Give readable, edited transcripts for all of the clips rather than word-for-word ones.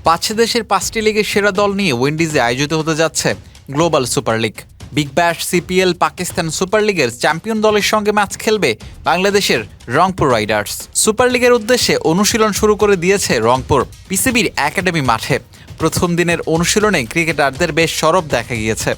5 দেশের 5টি লিগের সেরা দল নিয়ে উইন্ডিজে আয়োজিত হতে যাচ্ছে global super league. Big Bash CPL Pakistan super লিগের চ্যাম্পিয়ন দলের সঙ্গে ম্যাচ খেলবে বাংলাদেশের রংপুর রাইডার্স। সুপার লিগের উদ্দেশ্যে অনুশীলন শুরু করে দিয়েছে রংপুর পিসিবির একাডেমি মাঠে। প্রথম দিনের অনুশীলনে ক্রিকেটারদের বেশ সরব দেখা গিয়েছে।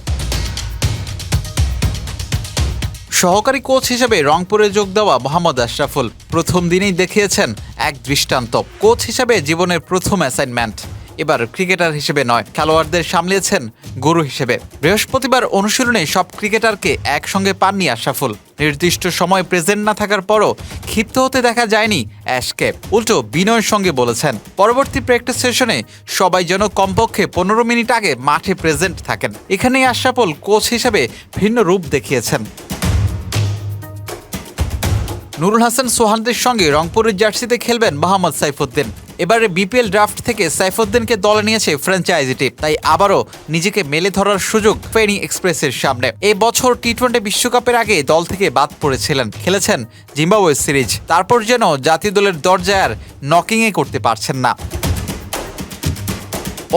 সহকারী কোচ হিসেবে রংপুরে যোগ দেওয়া মোহাম্মদ আশরাফুল প্রথম দিনেই দেখিয়েছেন এক দৃষ্টান্ত। কোচ হিসেবে জীবনের প্রথম অ্যাসাইনমেন্ট, এবার ক্রিকেটার হিসেবে নয়, খেলোয়াড়দের সামলিয়েছেন গুরু হিসেবে। বৃহস্পতিবার অনুশীলনে সব ক্রিকেটারকে একসঙ্গে পাননি আশরাফুল। নির্দিষ্ট সময় প্রেজেন্ট না থাকার পরও ক্ষিপ্ত হতে দেখা যায়নি অ্যাশকে। উল্টো বিনয়ের সঙ্গে বলেছেন পরবর্তী প্র্যাকটিস সেশনে সবাই যেন কমপক্ষে 15 মিনিট আগে মাঠে প্রেজেন্ট থাকেন। এখানেই আশরাফুল কোচ হিসেবে ভিন্ন রূপ দেখিয়েছেন। নুরুল হাসান সোহানদের সঙ্গে রংপুরের জার্সিতে খেলবেন মোহাম্মদ সাইফুদ্দিন। এবারে বিপিএল ড্রাফট থেকে সাইফুদ্দিনকে দলে নিয়েছে ফ্র্যাঞ্চাইজিটি, তাই আবারও নিজেকে মেলে ধরার সুযোগ ফেনী এক্সপ্রেসের সামনে। এই বছর টি-20 বিশ্বকাপের আগে দল থেকে বাদ পড়েছিলেন, খেলেছেন জিম্বাবুয়ে সিরিজ, তারপর যেন জাতীয় দলের দরজায় আর নকিংয়ে করতে পারছেন না।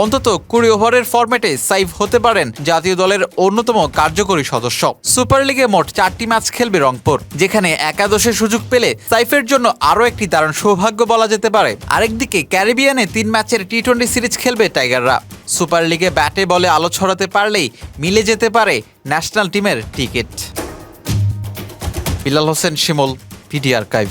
অন্তত 20 ওভারের ফরম্যাটে সাইফ হতে পারেন জাতীয় দলের অন্যতম কার্যকরী সদস্য। সুপার লিগে মোট 4টি ম্যাচ খেলবে রংপুর, যেখানে একাদশে সুযোগ পেলে সাইফের জন্য আরও একটি দারুণ সৌভাগ্য বলা যেতে পারে। আরেকদিকে ক্যারিবিয়ানে 3 ম্যাচের টি-20 সিরিজ খেলবে টাইগাররা। সুপার লিগে ব্যাটে বলে আলো ছড়াতে পারলেই মিলে যেতে পারে ন্যাশনাল টিমের টিকিট। বিলাল হোসেন শিমুল, ভিডি আর্কাইভ।